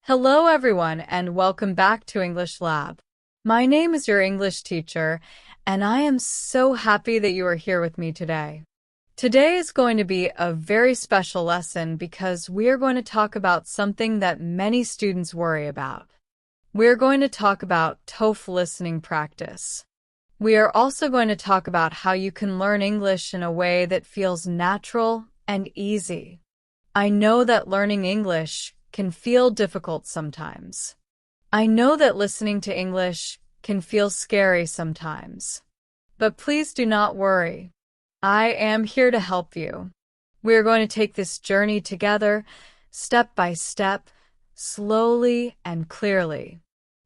Hello everyone and welcome back to English Lab. My name is your English teacher and I am so happy that you are here with me today. Today is going to be a very special lesson because we are going to talk about something that many students worry about. We are going to talk about TOEFL listening practice. We are also going to talk about how you can learn English in a way that feels natural and easy. I know that learning English can feel difficult sometimes. I know that listening to English can feel scary sometimes. But please do not worry. I am here to help you. We are going to take this journey together, step by step, slowly and clearly.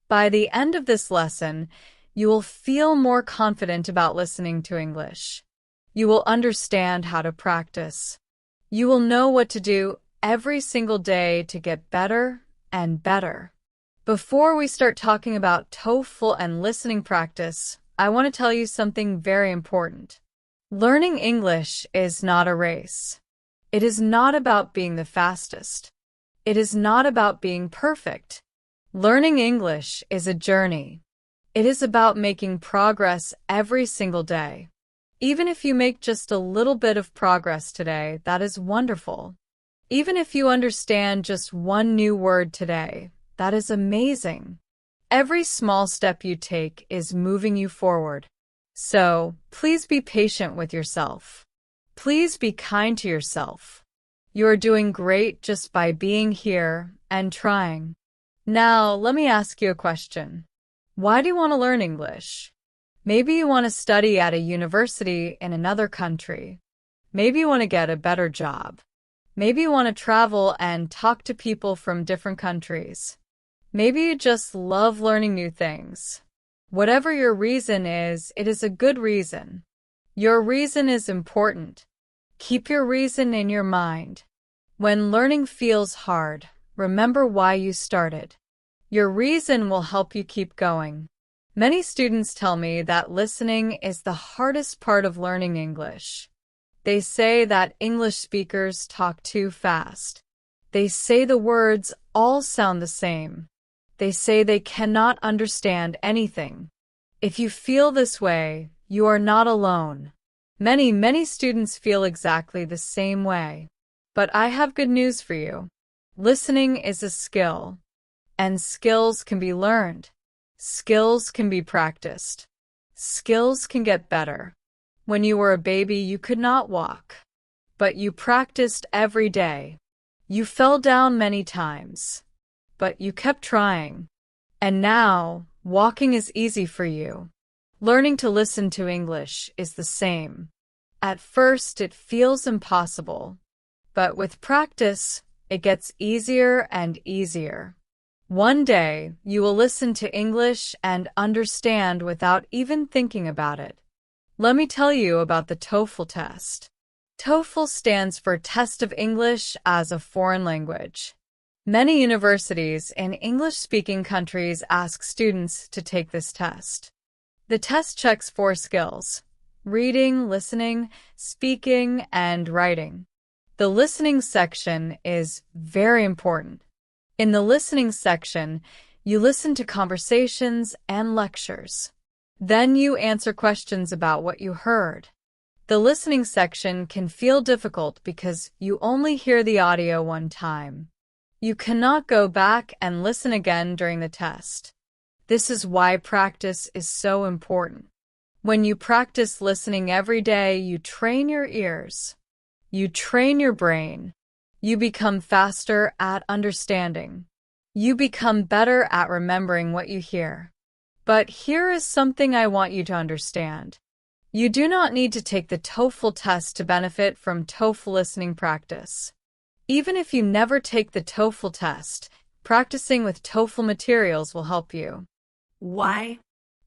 By the end of this lesson, you will feel more confident about listening to English. You will understand how to practice. You will know what to do every single day to get better and better. Before we start talking about TOEFL and listening practice, I want to tell you something very important. Learning English is not a race. It is not about being the fastest. It is not about being perfect. Learning English is a journey. It is about making progress every single day. Even if you make just a little bit of progress today, that is wonderful. Even if you understand just one new word today, that is amazing. Every small step you take is moving you forward. So, please be patient with yourself. Please be kind to yourself. You are doing great just by being here and trying. Now, let me ask you a question. Why do you want to learn English? Maybe you want to study at a university in another country. Maybe you want to get a better job. Maybe you want to travel and talk to people from different countries. Maybe you just love learning new things. Whatever your reason is, it is a good reason. Your reason is important. Keep your reason in your mind. When learning feels hard, remember why you started. Your reason will help you keep going. Many students tell me that listening is the hardest part of learning English. They say that English speakers talk too fast. They say the words all sound the same. They say they cannot understand anything. If you feel this way, you are not alone. Many students feel exactly the same way. But I have good news for you. Listening is a skill, and skills can be learned. Skills can be practiced. Skills can get better. When you were a baby, you could not walk, but you practiced every day. You fell down many times, but you kept trying. And now, walking is easy for you. Learning to listen to English is the same. At first, it feels impossible, but with practice, it gets easier and easier. One day, you will listen to English and understand without even thinking about it. Let me tell you about the TOEFL test. TOEFL stands for Test of English as a Foreign Language. Many universities in English-speaking countries ask students to take this test. The test checks 4 skills: reading, listening, speaking, and writing. The listening section is very important. In the listening section, you listen to conversations and lectures. Then you answer questions about what you heard. The listening section can feel difficult because you only hear the audio one time. You cannot go back and listen again during the test. This is why practice is so important. When you practice listening every day, you train your ears. You train your brain. You become faster at understanding. You become better at remembering what you hear. But here is something I want you to understand. You do not need to take the TOEFL test to benefit from TOEFL listening practice. Even if you never take the TOEFL test, practicing with TOEFL materials will help you. Why?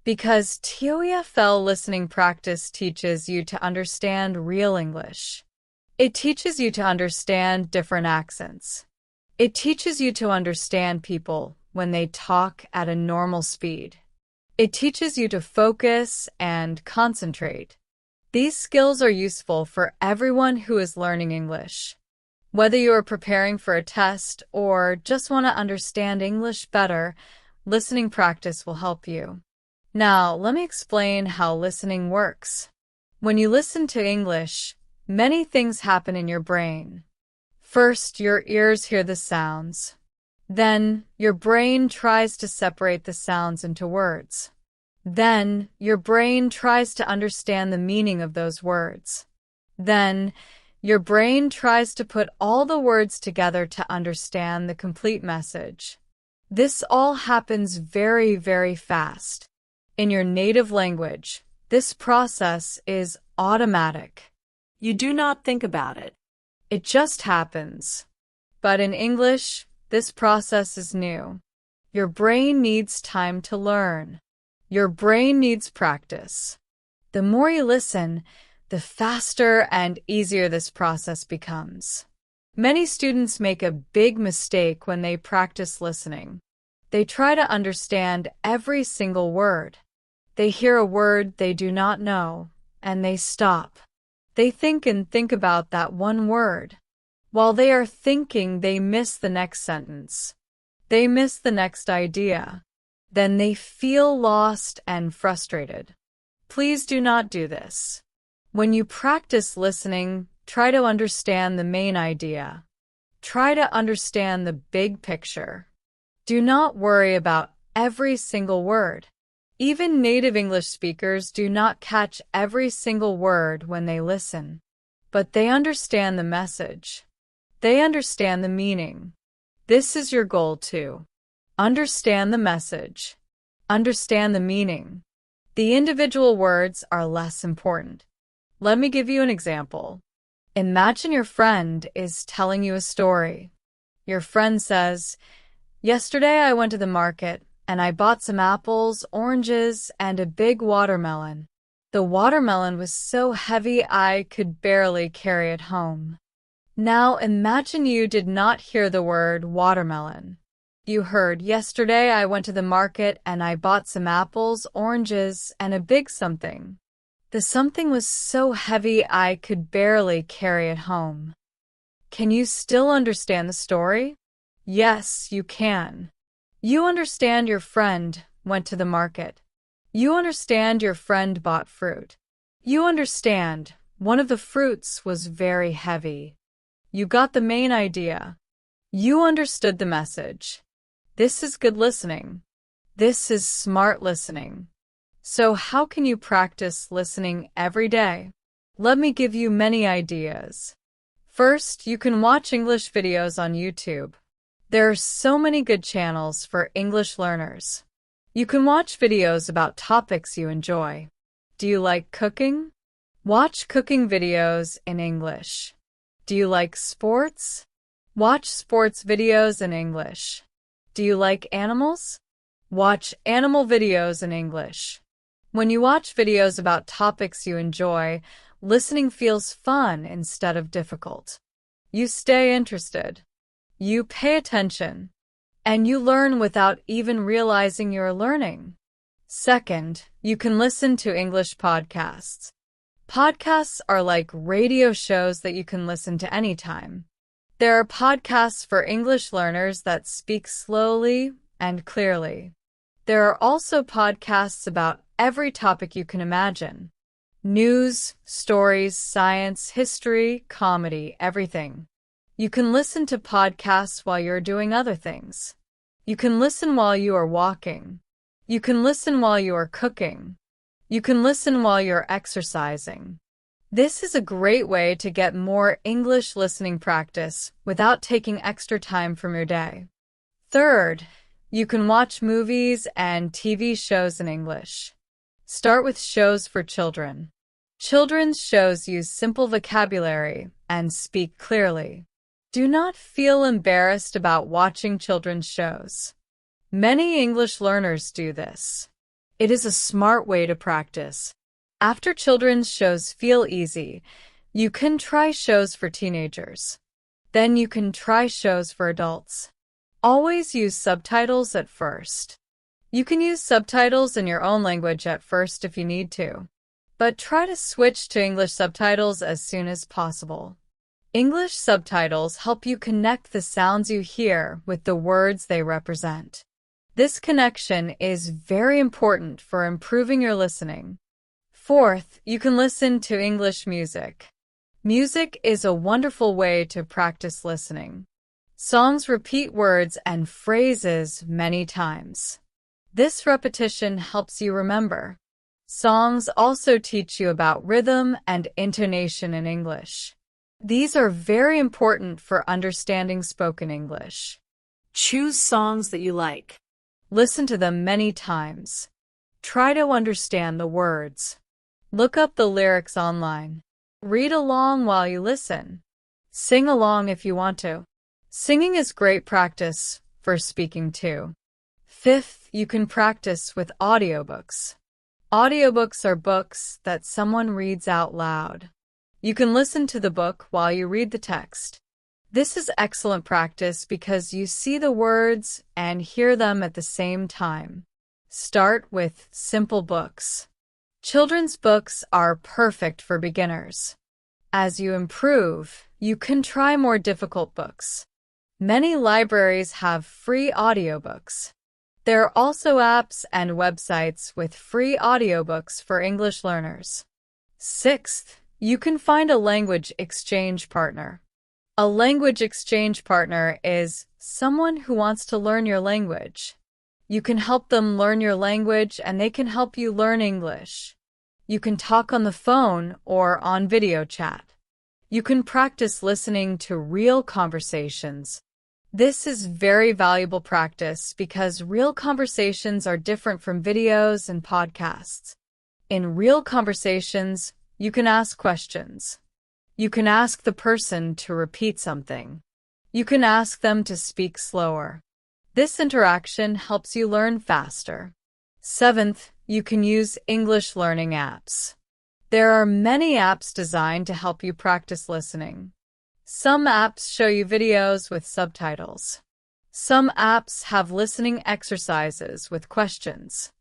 Because TOEFL listening practice teaches you to understand real English. It teaches you to understand different accents. It teaches you to understand people when they talk at a normal speed. It teaches you to focus and concentrate. These skills are useful for everyone who is learning English. Whether you are preparing for a test or just want to understand English better, listening practice will help you. Now, let me explain how listening works. When you listen to English, many things happen in your brain. First, your ears hear the sounds. Then, your brain tries to separate the sounds into words. Then, your brain tries to understand the meaning of those words. Then, your brain tries to put all the words together to understand the complete message. This all happens very, very fast. In your native language, this process is automatic. You do not think about it. It just happens. But in English, this process is new. Your brain needs time to learn. Your brain needs practice. The more you listen, the faster and easier this process becomes. Many students make a big mistake when they practice listening. They try to understand every single word. They hear a word they do not know, and they stop. They think about that one word. While they are thinking, they miss the next sentence. They miss the next idea. Then they feel lost and frustrated. Please do not do this. When you practice listening, try to understand the main idea. Try to understand the big picture. Do not worry about every single word. Even native English speakers do not catch every single word when they listen. But they understand the message. They understand the meaning. This is your goal too. Understand the message. Understand the meaning. The individual words are less important. Let me give you an example. Imagine your friend is telling you a story. Your friend says, "Yesterday I went to the market and I bought some apples, oranges, and a big watermelon. The watermelon was so heavy I could barely carry it home." Now imagine you did not hear the word watermelon. You heard, "Yesterday I went to the market and I bought some apples, oranges, and a big something. The something was so heavy I could barely carry it home." Can you still understand the story? Yes, you can. You understand your friend went to the market. You understand your friend bought fruit. You understand one of the fruits was very heavy. You got the main idea. You understood the message. This is good listening. This is smart listening. So how can you practice listening every day? Let me give you many ideas. First, you can watch English videos on YouTube. There are so many good channels for English learners. You can watch videos about topics you enjoy. Do you like cooking? Watch cooking videos in English. Do you like sports? Watch sports videos in English. Do you like animals? Watch animal videos in English. When you watch videos about topics you enjoy, listening feels fun instead of difficult. You stay interested. You pay attention. And you learn without even realizing you're learning. Second, you can listen to English podcasts. Podcasts are like radio shows that you can listen to anytime. There are podcasts for English learners that speak slowly and clearly. There are also podcasts about every topic you can imagine. News, stories, science, history, comedy, everything. You can listen to podcasts while you're doing other things. You can listen while you are walking. You can listen while you are cooking. You can listen while you're exercising. This is a great way to get more English listening practice without taking extra time from your day. Third, you can watch movies and TV shows in English. Start with shows for children. Children's shows use simple vocabulary and speak clearly. Do not feel embarrassed about watching children's shows. Many English learners do this. It is a smart way to practice. After children's shows feel easy, you can try shows for teenagers. Then you can try shows for adults. Always use subtitles at first. You can use subtitles in your own language at first if you need to, but try to switch to English subtitles as soon as possible. English subtitles help you connect the sounds you hear with the words they represent. This connection is very important for improving your listening. Fourth, you can listen to English music. Music is a wonderful way to practice listening. Songs repeat words and phrases many times. This repetition helps you remember. Songs also teach you about rhythm and intonation in English. These are very important for understanding spoken English. Choose songs that you like. Listen to them many times. Try to understand the words. Look up the lyrics online. Read along while you listen. Sing along if you want to. Singing is great practice for speaking too. Fifth, you can practice with audiobooks. Audiobooks are books that someone reads out loud. You can listen to the book while you read the text. This is excellent practice because you see the words and hear them at the same time. Start with simple books. Children's books are perfect for beginners. As you improve, you can try more difficult books. Many libraries have free audiobooks. There are also apps and websites with free audiobooks for English learners. Sixth, you can find a language exchange partner. A language exchange partner is someone who wants to learn your language. You can help them learn your language and they can help you learn English. You can talk on the phone or on video chat. You can practice listening to real conversations. This is very valuable practice because real conversations are different from videos and podcasts. In real conversations, you can ask questions. You can ask the person to repeat something. You can ask them to speak slower. This interaction helps you learn faster. Seventh, you can use English learning apps. There are many apps designed to help you practice listening. Some apps show you videos with subtitles. Some apps have listening exercises with questions.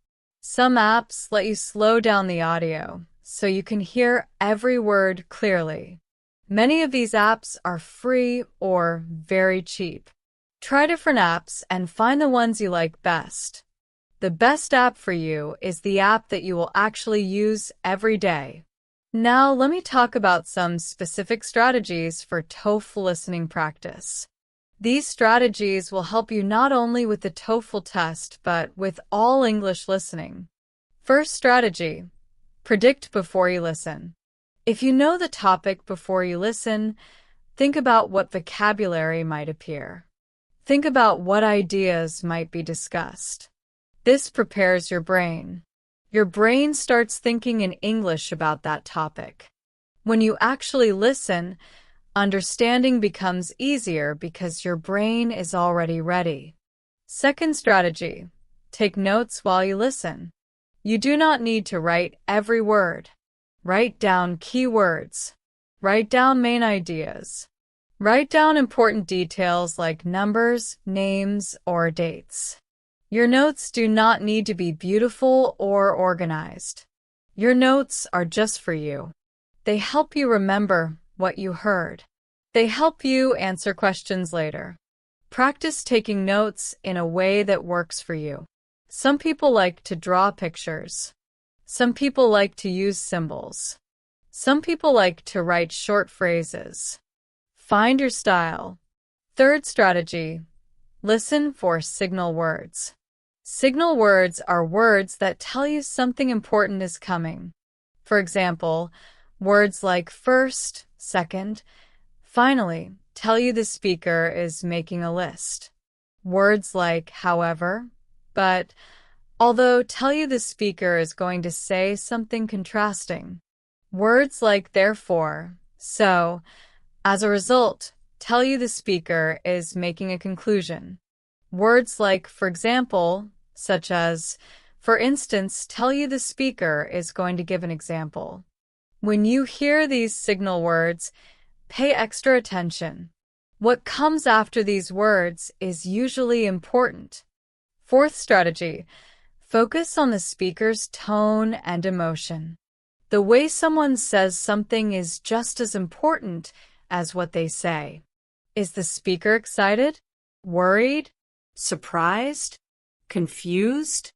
Some apps let you slow down the audio so you can hear every word clearly. Many of these apps are free or very cheap. Try different apps and find the ones you like best. The best app for you is the app that you will actually use every day. Now, let me talk about some specific strategies for TOEFL listening practice. These strategies will help you not only with the TOEFL test, but with all English listening. First strategy, predict before you listen. If you know the topic before you listen, think about what vocabulary might appear. Think about what ideas might be discussed. This prepares your brain. Your brain starts thinking in English about that topic. When you actually listen, understanding becomes easier because your brain is already ready. Second strategy, take notes while you listen. You do not need to write every word. Write down key words. Write down main ideas. Write down important details like numbers, names, or dates. Your notes do not need to be beautiful or organized. Your notes are just for you. They help you remember what you heard. They help you answer questions later. Practice taking notes in a way that works for you. Some people like to draw pictures. Some people like to use symbols. Some people like to write short phrases. Find your style. Third strategy, listen for signal words. Signal words are words that tell you something important is coming. For example, words like first, second, finally tell you the speaker is making a list. Words like however, but, although tell you the speaker is going to say something contrasting. Words like therefore, so, as a result, tell you the speaker is making a conclusion. Words like for example, such as, for instance, tell you the speaker is going to give an example. When you hear these signal words, pay extra attention. What comes after these words is usually important. Fourth strategy, focus on the speaker's tone and emotion. The way someone says something is just as important as what they say. Is the speaker excited? Worried? Surprised? Confused?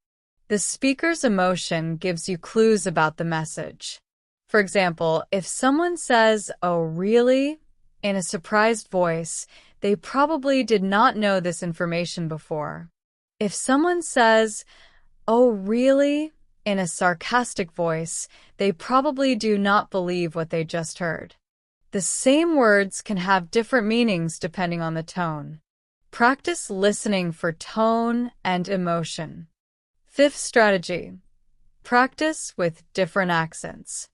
The speaker's emotion gives you clues about the message. For example, if someone says, "Oh, really?" in a surprised voice, they probably did not know this information before. If someone says, "Oh, really?" in a sarcastic voice, they probably do not believe what they just heard. The same words can have different meanings depending on the tone. Practice listening for tone and emotion. Fifth strategy: practice with different accents.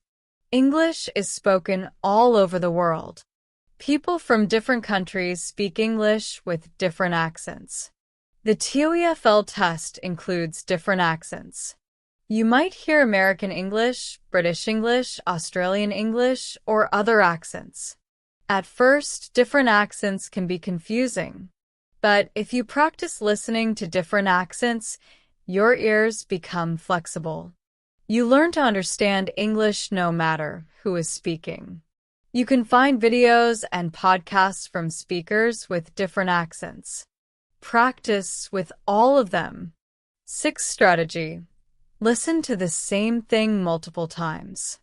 English is spoken all over the world. People from different countries speak English with different accents. The TOEFL test includes different accents. You might hear American English, British English, Australian English, or other accents. At first, different accents can be confusing. But if you practice listening to different accents, your ears become flexible. You learn to understand English no matter who is speaking. You can find videos and podcasts from speakers with different accents. Practice with all of them. Sixth strategy: listen to the same thing multiple times.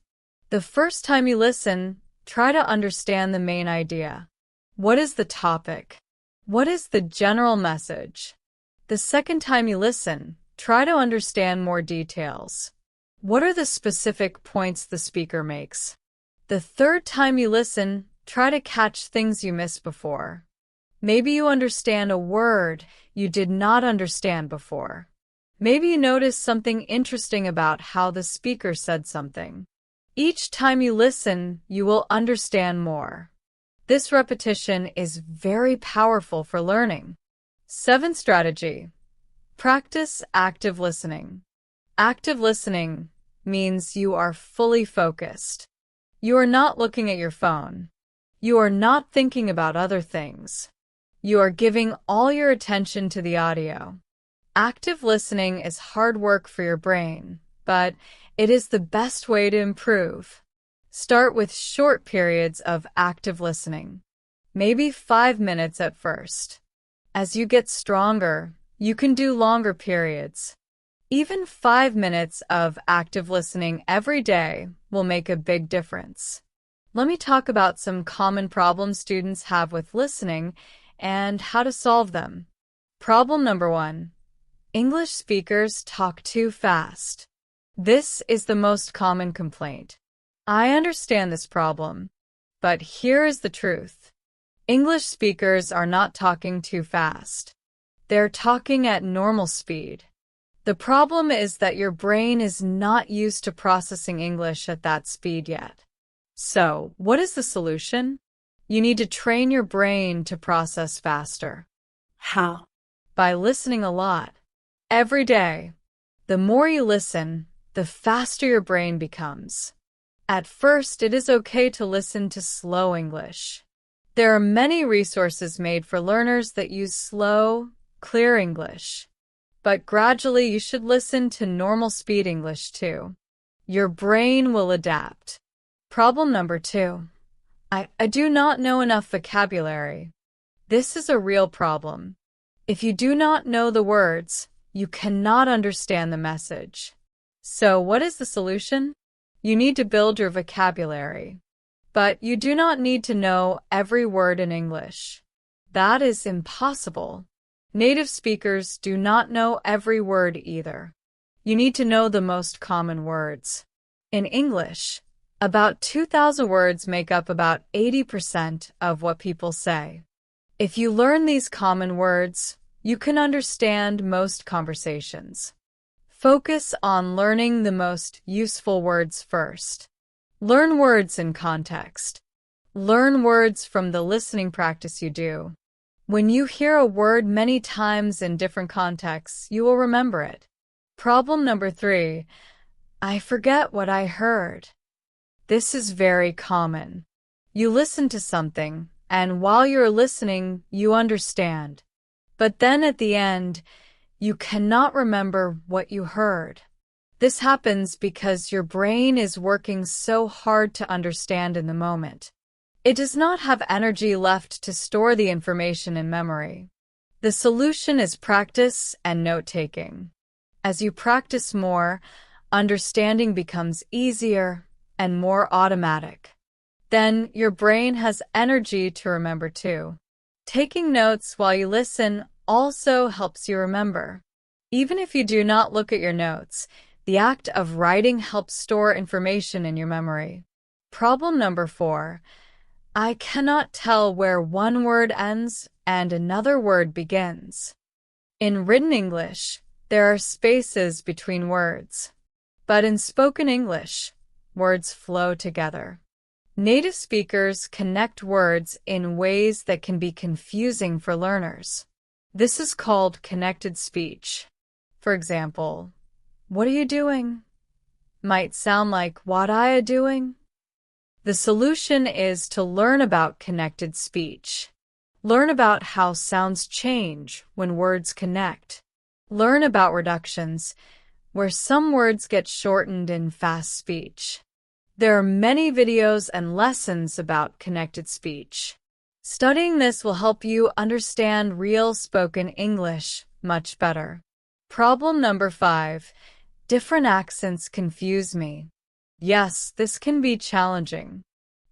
The first time you listen, try to understand the main idea. What is the topic? What is the general message? The second time you listen, try to understand more details. What are the specific points the speaker makes? The third time you listen, try to catch things you missed before. Maybe you understand a word you did not understand before. Maybe you notice something interesting about how the speaker said something. Each time you listen, you will understand more. This repetition is very powerful for learning. Seventh strategy: practice active listening. Active listening means you are fully focused. You are not looking at your phone. You are not thinking about other things. You are giving all your attention to the audio. Active listening is hard work for your brain, but it is the best way to improve. Start with short periods of active listening, maybe 5 minutes at first. As you get stronger, you can do longer periods. Even 5 minutes of active listening every day will make a big difference. Let me talk about some common problems students have with listening and how to solve them. Problem number 1. English speakers talk too fast. This is the most common complaint. I understand this problem, but here is the truth. English speakers are not talking too fast. They're talking at normal speed. The problem is that your brain is not used to processing English at that speed yet. So, what is the solution? You need to train your brain to process faster. How? By listening a lot. Every day. The more you listen, the faster your brain becomes. At first, it is okay to listen to slow English. There are many resources made for learners that use slow, clear English. But gradually you should listen to normal speed English too. Your brain will adapt. Problem number 2. I do not know enough vocabulary. This is a real problem. If you do not know the words, you cannot understand the message. So what is the solution? You need to build your vocabulary. But you do not need to know every word in English. That is impossible. Native speakers do not know every word either. You need to know the most common words. In English, about 2,000 words make up about 80% of what people say. If you learn these common words, you can understand most conversations. Focus on learning the most useful words first. Learn words in context. Learn words from the listening practice you do. When you hear a word many times in different contexts, you will remember it. Problem number 3. I forget what I heard. This is very common. You listen to something, and while you're listening, you understand. But then at the end, you cannot remember what you heard. This happens because your brain is working so hard to understand in the moment. It does not have energy left to store the information in memory. The solution is practice and note-taking. As you practice more, understanding becomes easier and more automatic. Then your brain has energy to remember too. Taking notes while you listen also helps you remember. Even if you do not look at your notes, the act of writing helps store information in your memory. Problem number 4. I cannot tell where one word ends and another word begins. In written English, there are spaces between words. But in spoken English, words flow together. Native speakers connect words in ways that can be confusing for learners. This is called connected speech. For example, "What are you doing?" might sound like "What I a doing?" The solution is to learn about connected speech. Learn about how sounds change when words connect. Learn about reductions, where some words get shortened in fast speech. There are many videos and lessons about connected speech. Studying this will help you understand real spoken English much better. Problem number 5. Different accents confuse me. Yes, this can be challenging.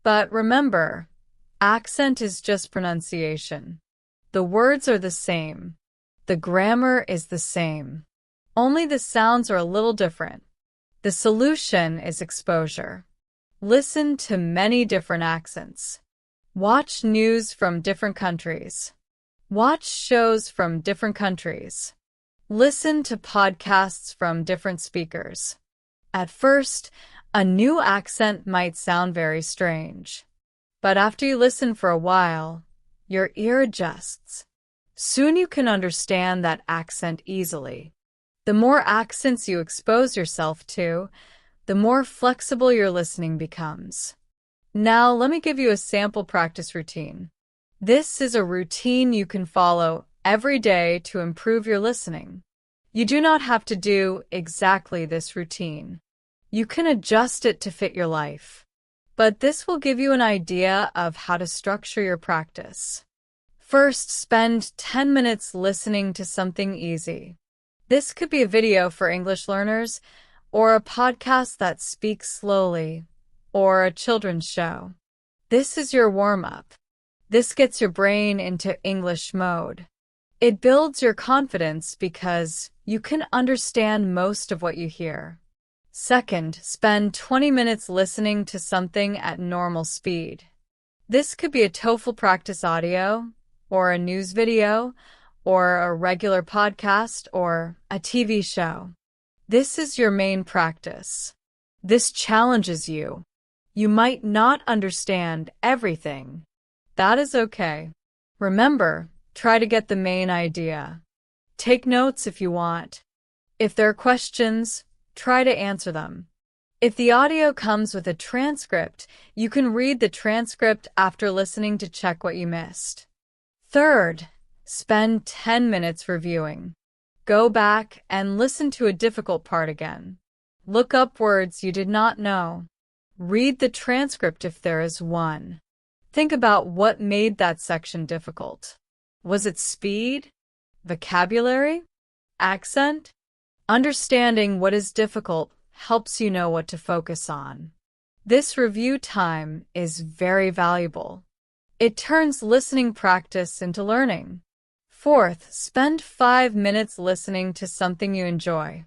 But remember, accent is just pronunciation. The words are the same. The grammar is the same. Only the sounds are a little different. The solution is exposure. Listen to many different accents. Watch news from different countries. Watch shows from different countries. Listen to podcasts from different speakers. At first, a new accent might sound very strange. But after you listen for a while, your ear adjusts. Soon you can understand that accent easily. The more accents you expose yourself to, the more flexible your listening becomes. Now, let me give you a sample practice routine. This is a routine you can follow every day to improve your listening. You do not have to do exactly this routine. You can adjust it to fit your life. But this will give you an idea of how to structure your practice. First, spend 10 minutes listening to something easy. This could be a video for English learners, or a podcast that speaks slowly, or a children's show. This is your warm-up. This gets your brain into English mode. It builds your confidence because you can understand most of what you hear. Second, spend 20 minutes listening to something at normal speed. This could be a TOEFL practice audio, or a news video, or a regular podcast, or a TV show. This is your main practice. This challenges you. You might not understand everything. That is okay. Remember, try to get the main idea. Take notes if you want. If there are questions, try to answer them. If the audio comes with a transcript, you can read the transcript after listening to check what you missed. Third, spend 10 minutes reviewing. Go back and listen to a difficult part again. Look up words you did not know. Read the transcript if there is one. Think about what made that section difficult. Was it speed? Vocabulary? Accent? Understanding what is difficult helps you know what to focus on. This review time is very valuable. It turns listening practice into learning. Fourth, spend 5 minutes listening to something you enjoy.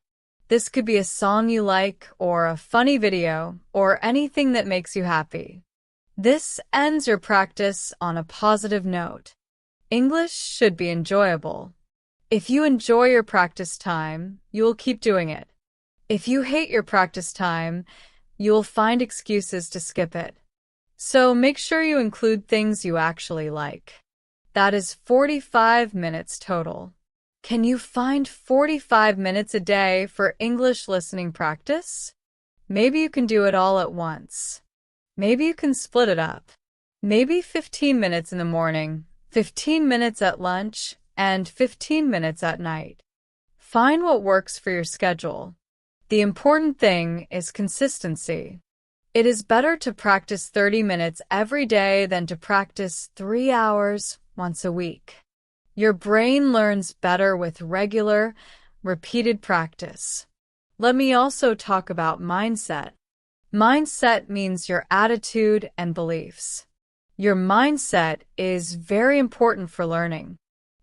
This could be a song you like, or a funny video, or anything that makes you happy. This ends your practice on a positive note. English should be enjoyable. If you enjoy your practice time, you will keep doing it. If you hate your practice time, you will find excuses to skip it. So make sure you include things you actually like. That is 45 minutes total. Can you find 45 minutes a day for English listening practice? Maybe you can do it all at once. Maybe you can split it up. Maybe 15 minutes in the morning, 15 minutes at lunch, and 15 minutes at night. Find what works for your schedule. The important thing is consistency. It is better to practice 30 minutes every day than to practice 3 hours once a week. Your brain learns better with regular, repeated practice. Let me also talk about mindset. Mindset means your attitude and beliefs. Your mindset is very important for learning.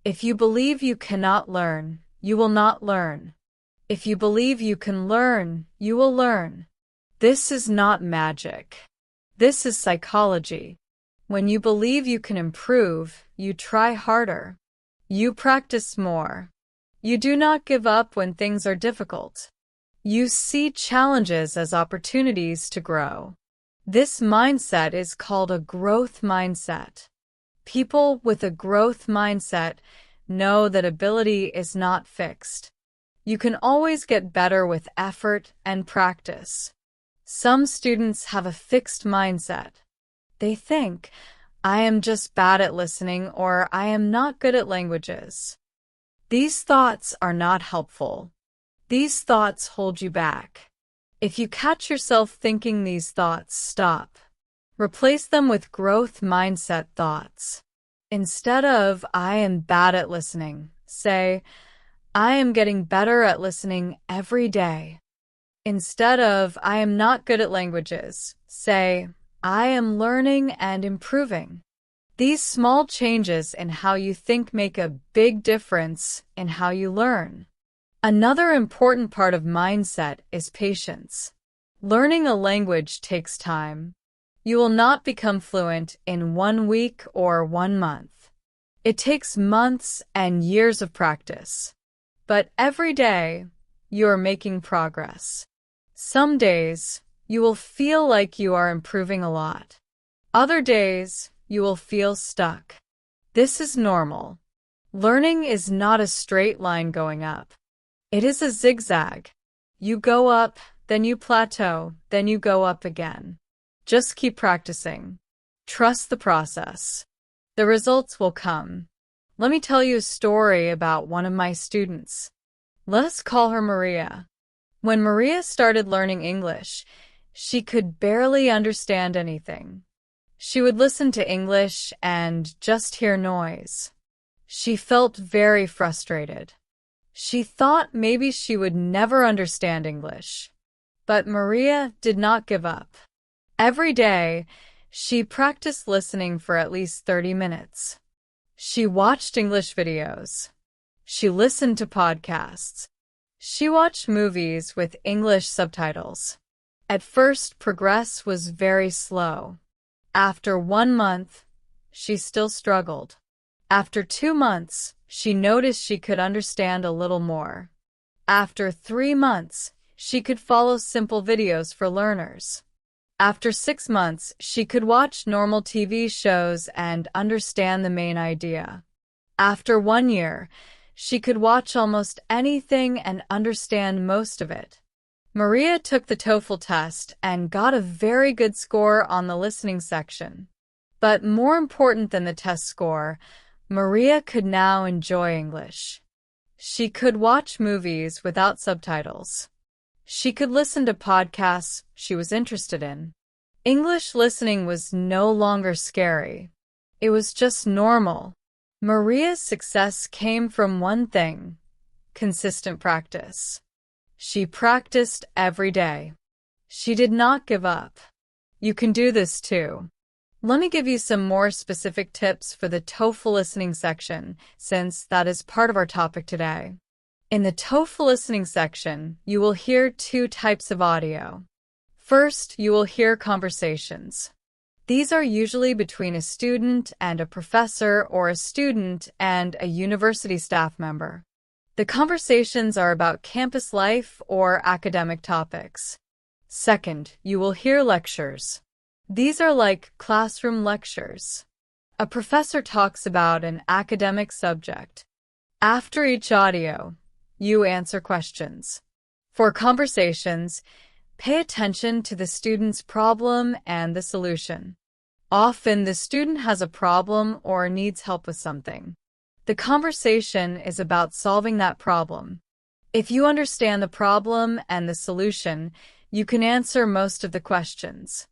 If you believe you cannot learn, you will not learn. If you believe you can learn, you will learn. This is not magic. This is psychology. When you believe you can improve, you try harder. You practice more. You do not give up when things are difficult. You see challenges as opportunities to grow. This mindset is called a growth mindset. People with a growth mindset know that ability is not fixed. You can always get better with effort and practice. Some students have a fixed mindset. They think, I am just bad at listening or I am not good at languages. These thoughts are not helpful. These thoughts hold you back. If you catch yourself thinking these thoughts, stop. Replace them with growth mindset thoughts. Instead of, I am bad at listening, say, I am getting better at listening every day. Instead of, I am not good at languages, say, I am learning and improving. These small changes in how you think make a big difference in how you learn. Another important part of mindset is patience. Learning a language takes time. You will not become fluent in 1 week or 1 month. It takes months and years of practice. But every day, you are making progress. Some days, you will feel like you are improving a lot. Other days, you will feel stuck. This is normal. Learning is not a straight line going up. It is a zigzag. You go up, then you plateau, then you go up again. Just keep practicing. Trust the process. The results will come. Let me tell you a story about one of my students. Let us call her Maria. When Maria started learning English, she could barely understand anything. She would listen to English and just hear noise. She felt very frustrated. She thought maybe she would never understand English. But Maria did not give up. Every day, she practiced listening for at least 30 minutes. She watched English videos. She listened to podcasts. She watched movies with English subtitles. At first, progress was very slow. After 1 month, she still struggled. After 2 months, she noticed she could understand a little more. After 3 months, she could follow simple videos for learners. After 6 months, she could watch normal TV shows and understand the main idea. After 1 year, she could watch almost anything and understand most of it. Maria took the TOEFL test and got a very good score on the listening section. But more important than the test score, Maria could now enjoy English. She could watch movies without subtitles. She could listen to podcasts she was interested in. English listening was no longer scary. It was just normal. Maria's success came from one thing: consistent practice. She practiced every day. She did not give up. You can do this too. Let me give you some more specific tips for the TOEFL listening section, since that is part of our topic today. In the TOEFL listening section, you will hear 2 types of audio. First, you will hear conversations. These are usually between a student and a professor or a student and a university staff member. The conversations are about campus life or academic topics. Second, you will hear lectures. These are like classroom lectures. A professor talks about an academic subject. After each audio, you answer questions. For conversations, pay attention to the student's problem and the solution. Often, the student has a problem or needs help with something. The conversation is about solving that problem. If you understand the problem and the solution, you can answer most of the questions.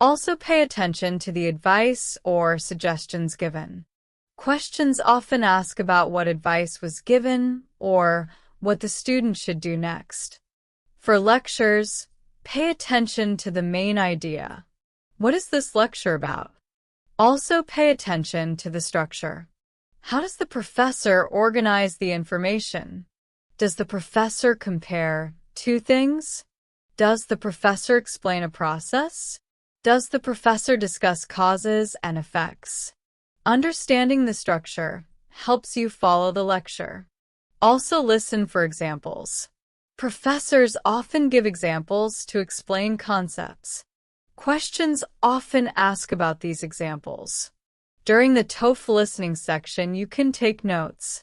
Also pay attention to the advice or suggestions given. Questions often ask about what advice was given or what the student should do next. For lectures, pay attention to the main idea. What is this lecture about? Also pay attention to the structure. How does the professor organize the information? Does the professor compare two things? Does the professor explain a process? Does the professor discuss causes and effects? Understanding the structure helps you follow the lecture. Also listen for examples. Professors often give examples to explain concepts. Questions often ask about these examples. During the TOEFL listening section, you can take notes.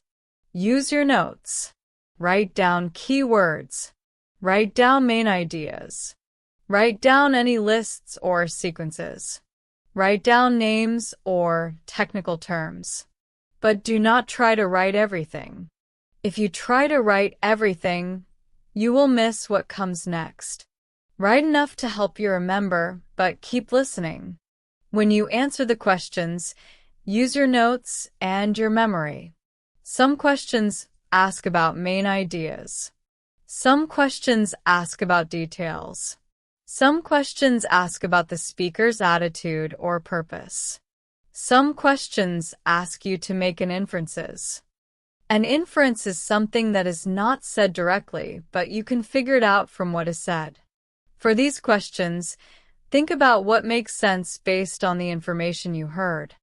Use your notes. Write down keywords. Write down main ideas. Write down any lists or sequences. Write down names or technical terms. But do not try to write everything. If you try to write everything, you will miss what comes next. Write enough to help you remember, but keep listening. When you answer the questions, use your notes and your memory. Some questions ask about main ideas. Some questions ask about details. Some questions ask about the speaker's attitude or purpose. Some questions ask you to make inferences. An inference is something that is not said directly, but you can figure it out from what is said. For these questions, think about what makes sense based on the information you heard.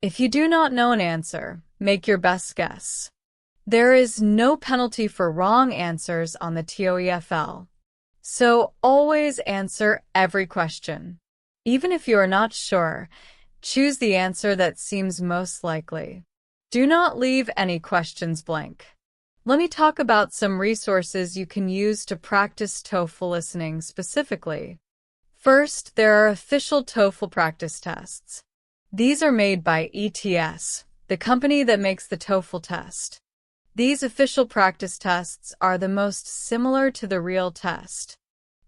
If you do not know an answer, make your best guess. There is no penalty for wrong answers on the TOEFL. So always answer every question. Even if you are not sure, choose the answer that seems most likely. Do not leave any questions blank. Let me talk about some resources you can use to practice TOEFL listening specifically. First, there are official TOEFL practice tests. These are made by ETS, the company that makes the TOEFL test. These official practice tests are the most similar to the real test.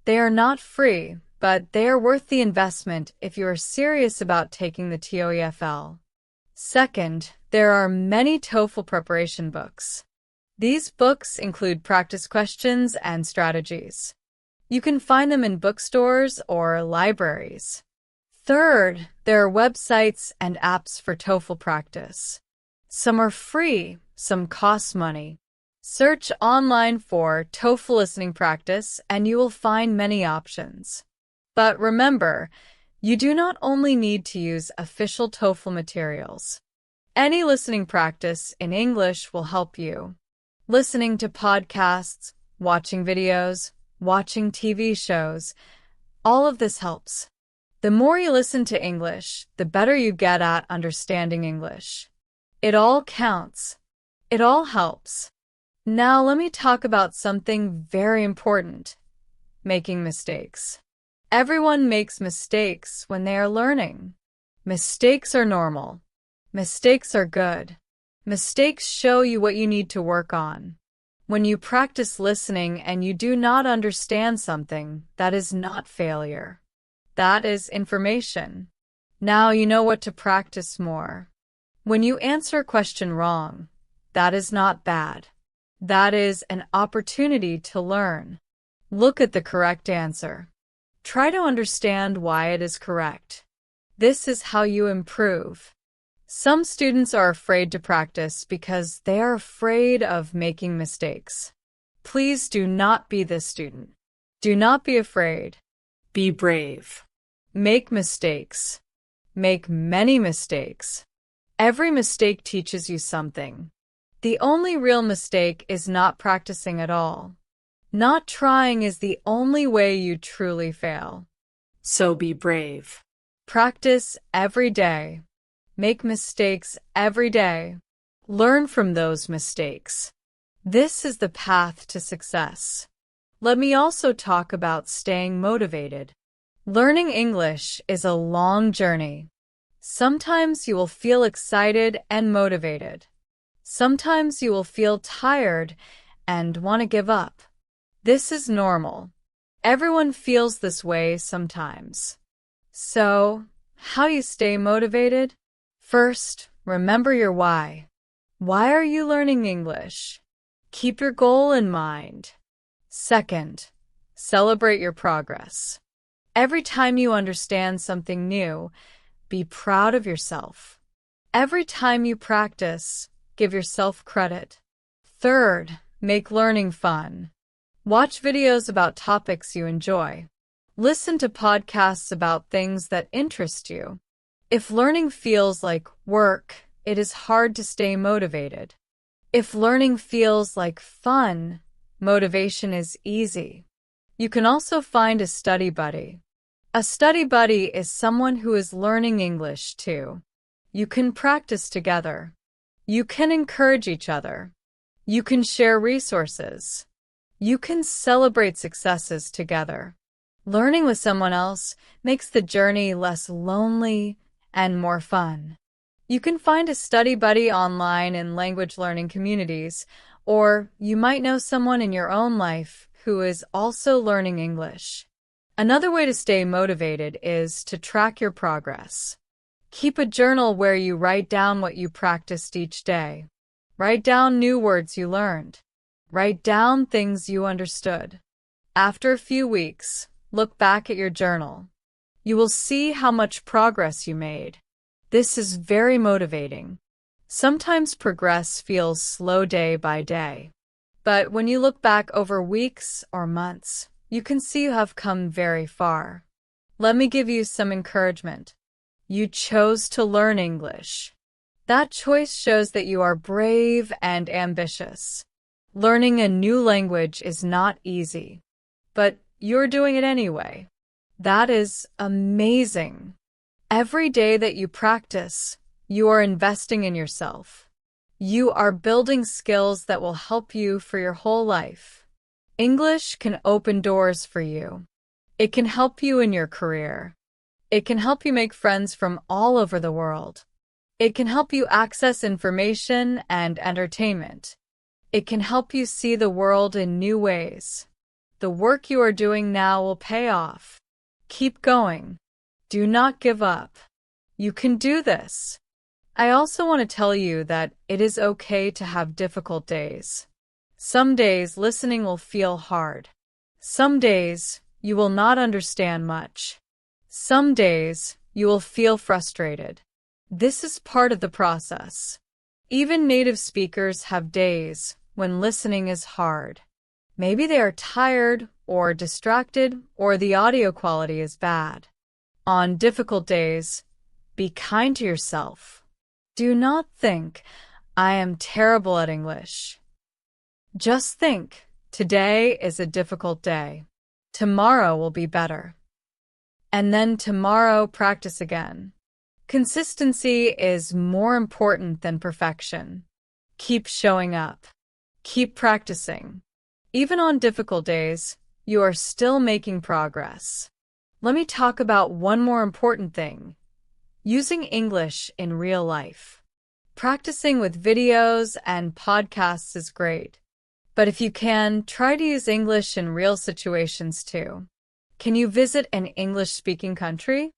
They are not free, but they are worth the investment if you are serious about taking the TOEFL. Second, there are many TOEFL preparation books. These books include practice questions and strategies. You can find them in bookstores or libraries. Third, there are websites and apps for TOEFL practice. Some are free, some cost money. Search online for TOEFL listening practice and you will find many options. But remember, you do not only need to use official TOEFL materials. Any listening practice in English will help you. Listening to podcasts, watching videos, watching TV shows, all of this helps. The more you listen to English, the better you get at understanding English. It all counts. It all helps. Now let me talk about something very important: making mistakes. Everyone makes mistakes when they are learning. Mistakes are normal. Mistakes are good. Mistakes show you what you need to work on. When you practice listening and you do not understand something, that is not failure. That is information. Now you know what to practice more. When you answer a question wrong, that is not bad. That is an opportunity to learn. Look at the correct answer. Try to understand why it is correct. This is how you improve. Some students are afraid to practice because they are afraid of making mistakes. Please do not be this student. Do not be afraid. Be brave. Make mistakes. Make many mistakes. Every mistake teaches you something. The only real mistake is not practicing at all. Not trying is the only way you truly fail. So be brave. Practice every day. Make mistakes every day. Learn from those mistakes. This is the path to success. Let me also talk about staying motivated. Learning English is a long journey. Sometimes you will feel excited and motivated. Sometimes you will feel tired and want to give up. This is normal. Everyone feels this way sometimes. So, how do you stay motivated? First, remember your why. Why are you learning English? Keep your goal in mind. Second, celebrate your progress. Every time you understand something new, be proud of yourself. Every time you practice, give yourself credit. Third, make learning fun. Watch videos about topics you enjoy. Listen to podcasts about things that interest you. If learning feels like work, it is hard to stay motivated. If learning feels like fun, motivation is easy. You can also find a study buddy. A study buddy is someone who is learning English too. You can practice together. You can encourage each other. You can share resources. You can celebrate successes together. Learning with someone else makes the journey less lonely and more fun. You can find a study buddy online in language learning communities, or you might know someone in your own life who is also learning English. Another way to stay motivated is to track your progress. Keep a journal where you write down what you practiced each day. Write down new words you learned. Write down things you understood. After a few weeks, look back at your journal. You will see how much progress you made. This is very motivating. Sometimes progress feels slow day by day. But when you look back over weeks or months, you can see you have come very far. Let me give you some encouragement. You chose to learn English. That choice shows that you are brave and ambitious. Learning a new language is not easy, but you're doing it anyway. That is amazing. Every day that you practice, you are investing in yourself. You are building skills that will help you for your whole life. English can open doors for you. It can help you in your career. It can help you make friends from all over the world. It can help you access information and entertainment. It can help you see the world in new ways. The work you are doing now will pay off. Keep going. Do not give up. You can do this. I also want to tell you that it is okay to have difficult days. Some days listening will feel hard. Some days you will not understand much. Some days you will feel frustrated. This is part of the process. Even native speakers have days when listening is hard. Maybe they are tired or distracted or the audio quality is bad. On difficult days, be kind to yourself. Do not think, I am terrible at English. Just think, today is a difficult day. Tomorrow will be better. And then tomorrow practice again. Consistency is more important than perfection. Keep showing up. Keep practicing. Even on difficult days, you are still making progress. Let me talk about one more important thing. Using English in real life. Practicing with videos and podcasts is great. But if you can, try to use English in real situations too. Can you visit an English-speaking country?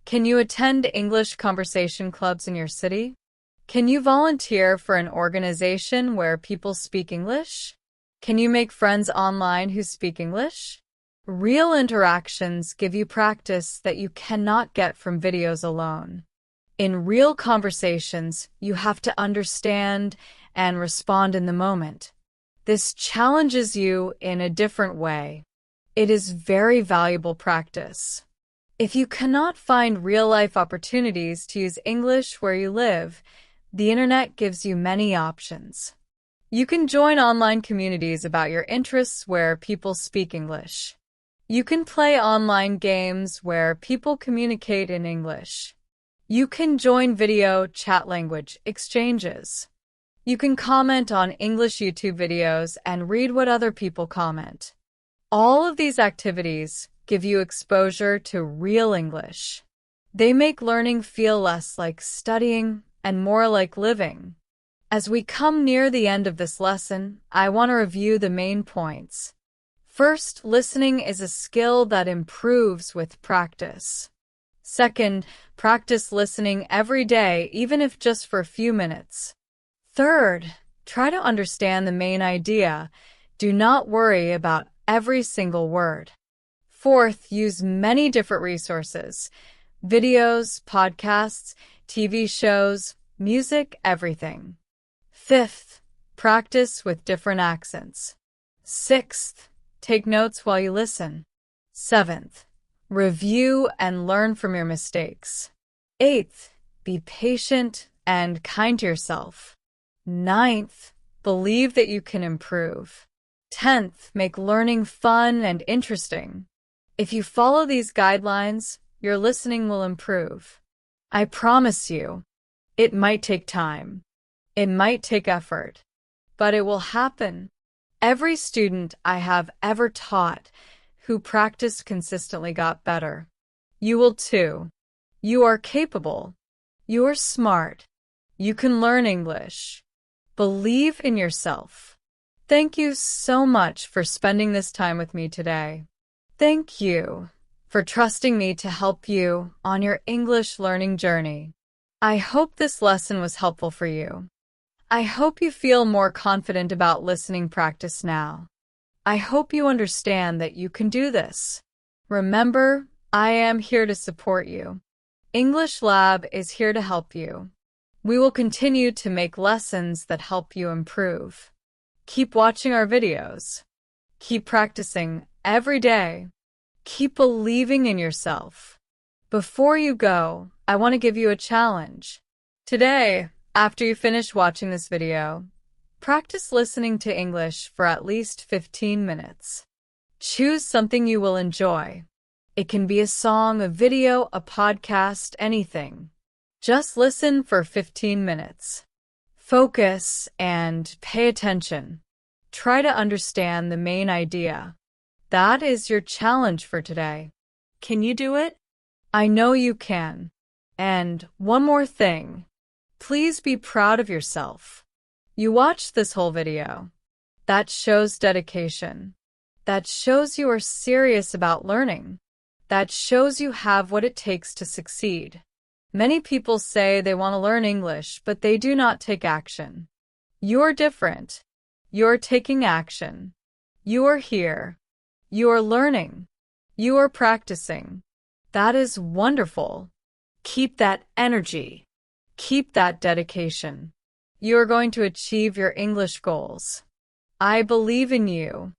Can you attend English conversation clubs in your city? Can you volunteer for an organization where people speak English? Can you make friends online who speak English? Real interactions give you practice that you cannot get from videos alone. In real conversations, you have to understand and respond in the moment. This challenges you in a different way. It is very valuable practice. If you cannot find real-life opportunities to use English where you live, the internet gives you many options. You can join online communities about your interests where people speak English. You can play online games where people communicate in English. You can join video chat language exchanges. You can comment on English YouTube videos and read what other people comment. All of these activities give you exposure to real English. They make learning feel less like studying and more like living. As we come near the end of this lesson, I want to review the main points. First, listening is a skill that improves with practice. Second, practice listening every day, even if just for a few minutes. Third, try to understand the main idea. Do not worry about every single word. Fourth, use many different resources: videos, podcasts, TV shows, music, everything. Fifth, practice with different accents. Sixth, take notes while you listen. Seventh, review and learn from your mistakes. Eighth, be patient and kind to yourself. Ninth, believe that you can improve. 10th, make learning fun and interesting. If you follow these guidelines, your listening will improve. I promise you. It might take time. It might take effort. But it will happen. Every student I have ever taught who practiced consistently got better. You will too. You are capable. You are smart. You can learn English. Believe in yourself. Thank you so much for spending this time with me today. Thank you for trusting me to help you on your English learning journey. I hope this lesson was helpful for you. I hope you feel more confident about listening practice now. I hope you understand that you can do this. Remember, I am here to support you. English Lab is here to help you. We will continue to make lessons that help you improve. Keep watching our videos. Keep practicing every day. Keep believing in yourself. Before you go, I want to give you a challenge. Today, after you finish watching this video, practice listening to English for at least 15 minutes. Choose something you will enjoy. It can be a song, a video, a podcast, anything. Just listen for 15 minutes. Focus and pay attention. Try to understand the main idea. That is your challenge for today. Can you do it? I know you can. And one more thing. Please be proud of yourself. You watched this whole video. That shows dedication. That shows you are serious about learning. That shows you have what it takes to succeed. Many people say they want to learn English, but they do not take action. You're different. You're taking action. You are here. You are learning. You are practicing. That is wonderful. Keep that energy. Keep that dedication. You are going to achieve your English goals. I believe in you.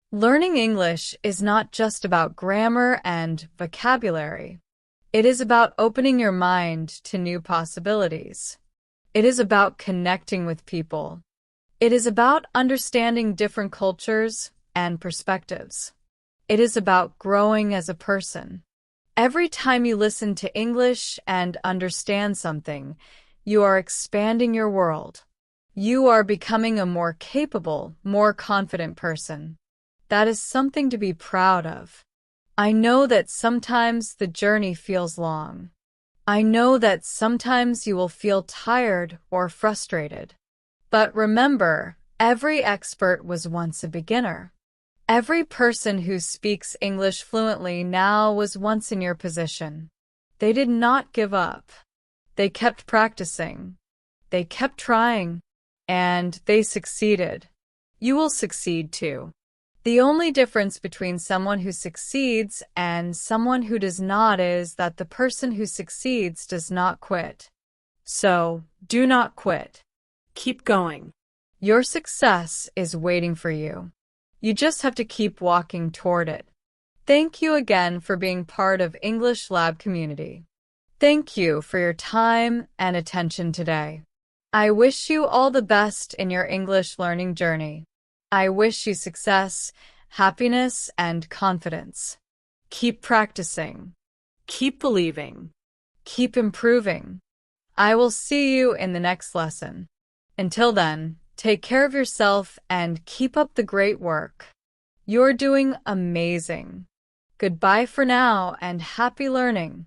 Learning English is not just about grammar and vocabulary. It is about opening your mind to new possibilities. It is about connecting with people. It is about understanding different cultures and perspectives. It is about growing as a person. Every time you listen to English and understand something, you are expanding your world. You are becoming a more capable, more confident person. That is something to be proud of. I know that sometimes the journey feels long. I know that sometimes you will feel tired or frustrated. But remember, every expert was once a beginner. Every person who speaks English fluently now was once in your position. They did not give up. They kept practicing. They kept trying. And they succeeded. You will succeed too. The only difference between someone who succeeds and someone who does not is that the person who succeeds does not quit. So, do not quit. Keep going. Your success is waiting for you. You just have to keep walking toward it. Thank you again for being part of English Lab community. Thank you for your time and attention today. I wish you all the best in your English learning journey. I wish you success, happiness, and confidence. Keep practicing. Keep believing. Keep improving. I will see you in the next lesson. Until then, take care of yourself and keep up the great work. You're doing amazing. Goodbye for now and happy learning.